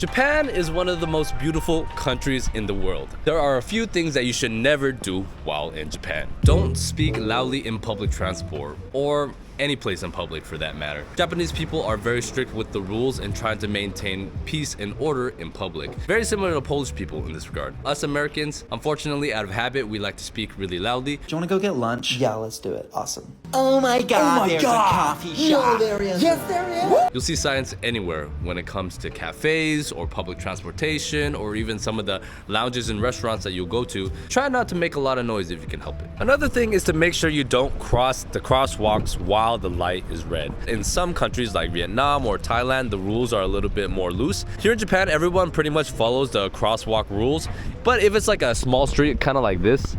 Japan is one of the most beautiful countries in the world. There are a few things that you should never do while in Japan. Don't speak loudly in public transport, or any place in public for that matter. Japanese people are very strict with the rules and trying to maintain peace and order in public. Very similar to Polish people in this regard. Us Americans, unfortunately, out of habit, we like to speak really loudly. Do you want to go get lunch? Yeah, let's do it. Awesome. Oh my god, there's a coffee shop. No, there is. Yes, there is. You'll see signs anywhere when it comes to cafes or public transportation or even some of the lounges and restaurants that you'll go to. Try not to make a lot of noise if you can help it. Another thing is to make sure you don't cross the crosswalks while the light is red. In some countries like Vietnam or Thailand, the rules are a little bit more loose. Here in Japan, everyone pretty much follows the crosswalk rules. But if it's like a small street, kind of like this,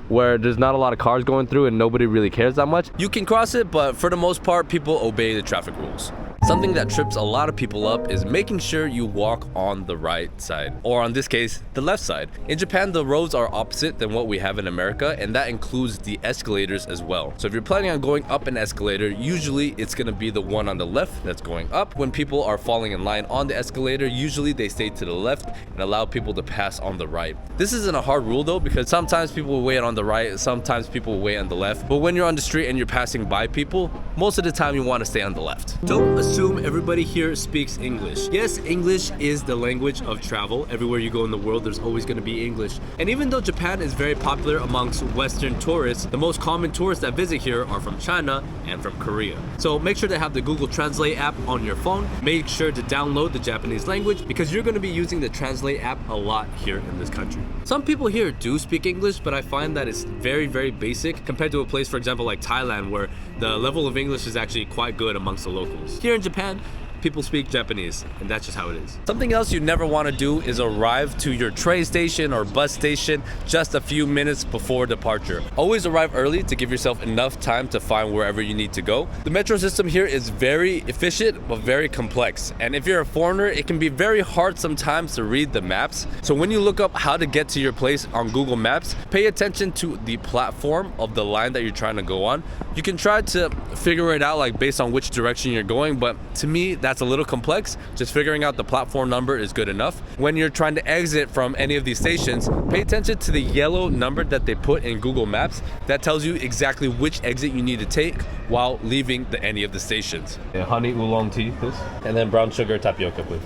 where there's not a lot of cars going through and nobody really cares that much, you can cross it, but for the most part, people obey the traffic rules. Something that trips a lot of people up is making sure you walk on the right side, or in this case, the left side. In Japan, the roads are opposite than what we have in America, and that includes the escalators as well. So if you're planning on going up an escalator, usually it's gonna be the one on the left that's going up. When people are falling in line on the escalator, usually they stay to the left and allow people to pass on the right. This isn't a hard rule though, because sometimes people will wait on the right, sometimes people will wait on the left. But when you're on the street and you're passing by people, most of the time you want to stay on the left. Don't assume everybody here speaks English. Yes, English is the language of travel. Everywhere you go in the world, there's always going to be English. And even though Japan is very popular amongst Western tourists, the most common tourists that visit here are from China and from Korea. So make sure to have the Google Translate app on your phone. Make sure to download the Japanese language because you're going to be using the Translate app a lot here in this country. Some people here do speak English, but I find that it's very, very basic compared to a place, for example, like Thailand, where the level of English is actually quite good amongst the locals. Here in Japan, people speak Japanese, and that's just how it is. Something else you never want to do is arrive to your train station or bus station just a few minutes before departure. Always arrive early to give yourself enough time to find wherever you need to go. The metro system here is very efficient, but very complex. And if you're a foreigner, it can be very hard sometimes to read the maps. So when you look up how to get to your place on Google Maps, pay attention to the platform of the line that you're trying to go on. You can try to figure it out like based on which direction you're going, but to me, that's a little complex. Just figuring out the platform number is good enough. When you're trying to exit from any of these stations, pay attention to the yellow number that they put in Google Maps. That tells you exactly which exit you need to take while leaving any of the stations. Yeah, honey oolong tea, please. And then brown sugar tapioca, please.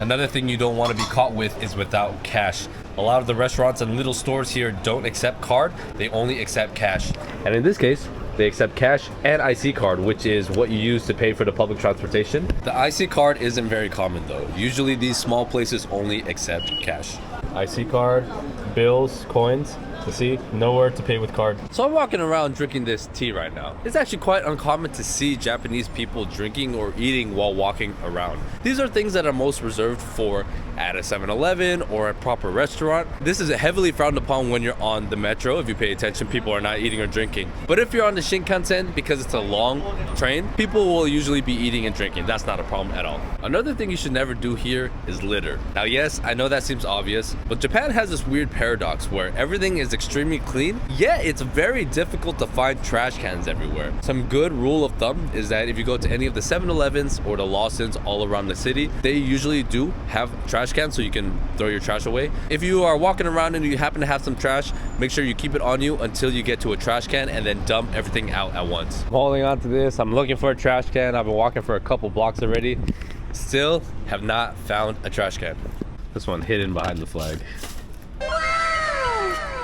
Another thing you don't want to be caught with is without cash. A lot of the restaurants and little stores here don't accept card, they only accept cash. And in this case, they accept cash and IC card, which is what you use to pay for the public transportation. The IC card isn't very common though. Usually these small places only accept cash. IC card, bills, coins. You see, nowhere to pay with card. So I'm walking around drinking this tea right now. It's actually quite uncommon to see Japanese people drinking or eating while walking around. These are things that are most reserved for at a 7-Eleven or a proper restaurant. This is heavily frowned upon when you're on the metro. If you pay attention, people are not eating or drinking. But if you're on the Shinkansen, because it's a long train, people will usually be eating and drinking. That's not a problem at all. Another thing you should never do here is litter. Now yes, I know that seems obvious, but Japan has this weird paradox where everything is extremely clean, yet it's very difficult to find trash cans everywhere. Some good rule of thumb is that if you go to any of the 7-Elevens or the Lawsons all around the city, they usually do have trash cans so you can throw your trash away. If you are walking around and you happen to have some trash, make sure you keep it on you until you get to a trash can and then dump everything out at once. I'm holding on to this. I'm looking for a trash can. I've been walking for a couple blocks already. Still have not found a trash can. This one hidden behind the flag.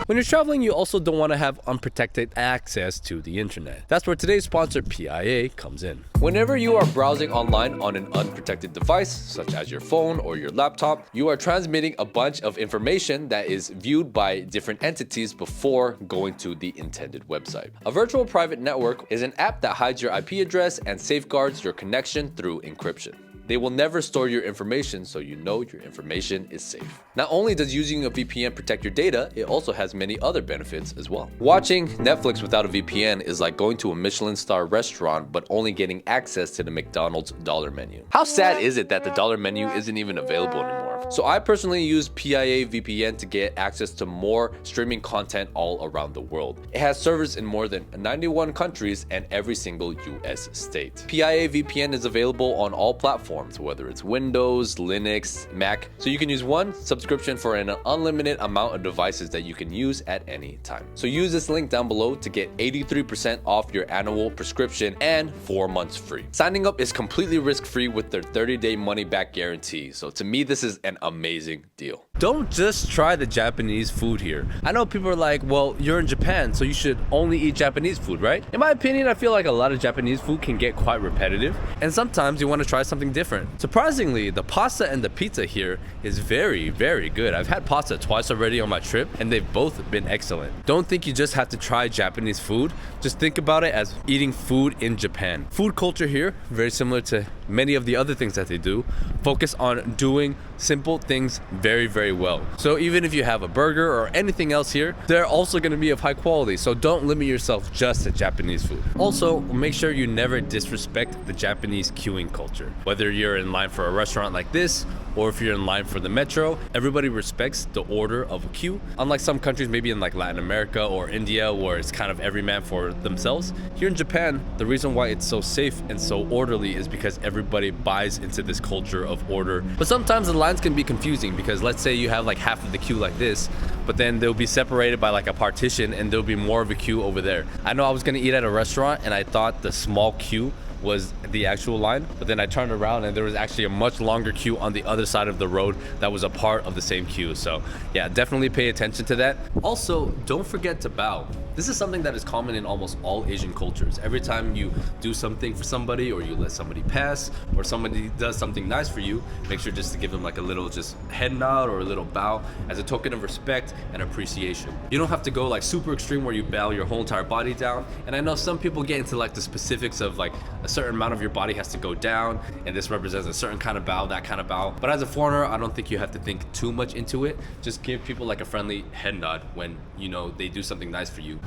When you're traveling, you also don't want to have unprotected access to the internet. That's where today's sponsor, PIA, comes in. Whenever you are browsing online on an unprotected device, such as your phone or your laptop, you are transmitting a bunch of information that is viewed by different entities before going to the intended website. A virtual private network is an app that hides your IP address and safeguards your connection through encryption. They will never store your information, so you know your information is safe. Not only does using a VPN protect your data, it also has many other benefits as well. Watching Netflix without a VPN is like going to a Michelin star restaurant but only getting access to the McDonald's dollar menu. How sad is it that the dollar menu isn't even available anymore? are. So I personally use PIA VPN to get access to more streaming content all around the world. It has servers in more than 91 countries and every single US state. PIA VPN is available on all platforms, whether it's Windows, Linux, Mac, so you can use one subscription for an unlimited amount of devices that you can use at any time. So use this link down below to get 83% off your annual prescription and 4 months free. Signing up is completely risk-free with their 30-day money-back guarantee, so to me this is an amazing deal. Don't just try the Japanese food here. I know people are like, well, you're in Japan, so you should only eat Japanese food, right? In my opinion, I feel like a lot of Japanese food can get quite repetitive, and sometimes you want to try something different. Surprisingly, the pasta and the pizza here is very, very good. I've had pasta twice already on my trip, and they've both been excellent. Don't think you just have to try Japanese food. Just think about it as eating food in Japan. Food culture here, very similar to many of the other things that they do, focus on doing simple things very, very well. So even if you have a burger or anything else here, they're also going to be of high quality. So don't limit yourself just to Japanese food. Also, make sure you never disrespect the Japanese queuing culture. Whether you're in line for a restaurant like this, or if you're in line for the metro, everybody respects the order of a queue. Unlike some countries, maybe in like Latin America or India, where it's kind of every man for themselves. Here in Japan, the reason why it's so safe and so orderly is because everybody buys into this culture of order. But sometimes the lines can be confusing because let's say you have like half of the queue like this, but then they'll be separated by like a partition and there'll be more of a queue over there. I know I was gonna eat at a restaurant and I thought the small queue was the actual line, but then I turned around and there was actually a much longer queue on the other side of the road that was a part of the same queue. So yeah, definitely pay attention to that. Also, don't forget to bow. This is something that is common in almost all Asian cultures. Every time you do something for somebody, or you let somebody pass, or somebody does something nice for you, make sure just to give them like a little just head nod or a little bow as a token of respect and appreciation. You don't have to go like super extreme where you bow your whole entire body down. And I know some people get into like the specifics of like a certain amount of your body has to go down and this represents a certain kind of bow, that kind of bow. But as a foreigner, I don't think you have to think too much into it. Just give people like a friendly head nod when you know they do something nice for you.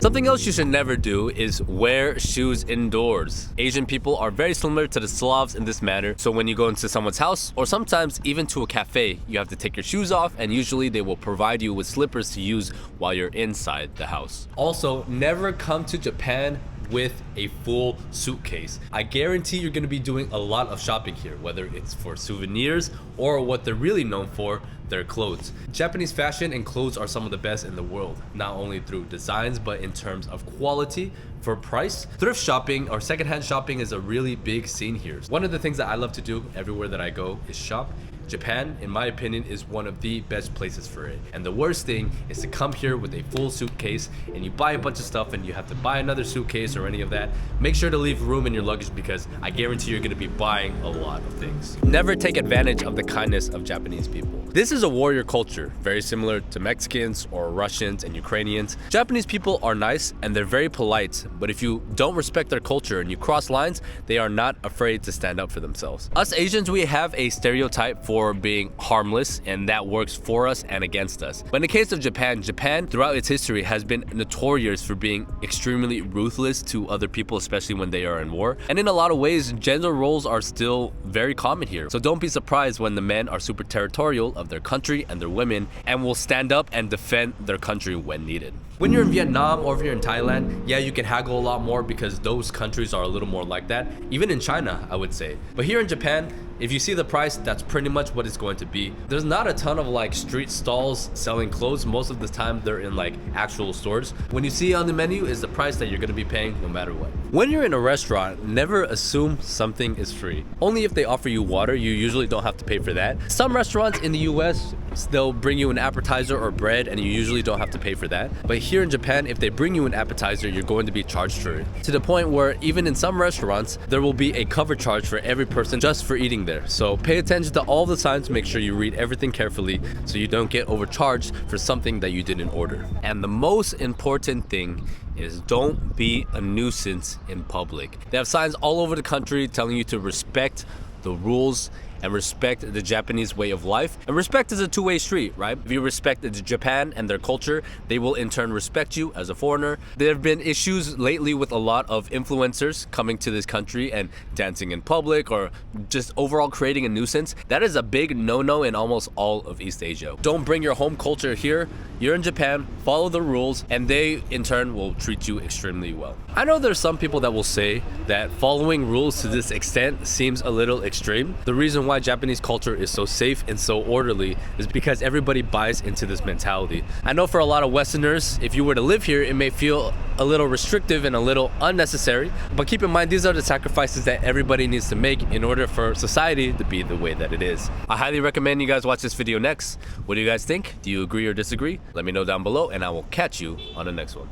Something else you should never do is wear shoes indoors. Asian people are very similar to the Slavs in this matter, so when you go into someone's house or sometimes even to a cafe, you have to take your shoes off, and usually they will provide you with slippers to use while you're inside the house. Also, never come to Japan with a full suitcase. I guarantee you're gonna be doing a lot of shopping here, whether it's for souvenirs or what they're really known for, their clothes. Japanese fashion and clothes are some of the best in the world, not only through designs, but in terms of quality. For price, thrift shopping or secondhand shopping is a really big scene here. One of the things that I love to do everywhere that I go is shop. Japan, in my opinion, is one of the best places for it. And the worst thing is to come here with a full suitcase and you buy a bunch of stuff and you have to buy another suitcase or any of that. Make sure to leave room in your luggage because I guarantee you're gonna be buying a lot of things. Never take advantage of the kindness of Japanese people. This is a warrior culture, very similar to Mexicans or Russians and Ukrainians. Japanese people are nice and they're very polite, but if you don't respect their culture and you cross lines, they are not afraid to stand up for themselves. Us Asians, we have a stereotype for being harmless, and that works for us and against us. But in the case of Japan, Japan throughout its history has been notorious for being extremely ruthless to other people, especially when they are in war. And in a lot of ways, gender roles are still very common here. So don't be surprised when the men are super territorial of their country and their women and will stand up and defend their country when needed. When you're in Vietnam or if you're in Thailand, yeah, you can haggle a lot more because those countries are a little more like that. Even in China, I would say. But here in Japan, if you see the price, that's pretty much what it's going to be. There's not a ton of like street stalls selling clothes. Most of the time they're in like actual stores. When you see on the menu is the price that you're gonna be paying no matter what. When you're in a restaurant, never assume something is free. Only if they offer you water, you usually don't have to pay for that. Some restaurants in the US, they'll bring you an appetizer or bread and you usually don't have to pay for that. But here in Japan, if they bring you an appetizer, you're going to be charged for it. To the point where even in some restaurants, there will be a cover charge for every person just for eating there. So pay attention to all the signs, make sure you read everything carefully so you don't get overcharged for something that you didn't order. And the most important thing is don't be a nuisance in public. They have signs all over the country telling you to respect the rules and respect the Japanese way of life. And respect is a two-way street, right? If you respect Japan and their culture, they will in turn respect you as a foreigner. There have been issues lately with a lot of influencers coming to this country and dancing in public or just overall creating a nuisance. That is a big no-no in almost all of East Asia. Don't bring your home culture here. You're in Japan, follow the rules, and they in turn will treat you extremely well. I know there's some people that will say that following rules to this extent seems a little extreme. The reason why Japanese culture is so safe and so orderly is because everybody buys into this mentality. I know for a lot of Westerners, if you were to live here, it may feel a little restrictive and a little unnecessary, but keep in mind these are the sacrifices that everybody needs to make in order for society to be the way that it is. I highly recommend you guys watch this video next. What do you guys think? Do you agree or disagree? Let me know down below and I will catch you on the next one.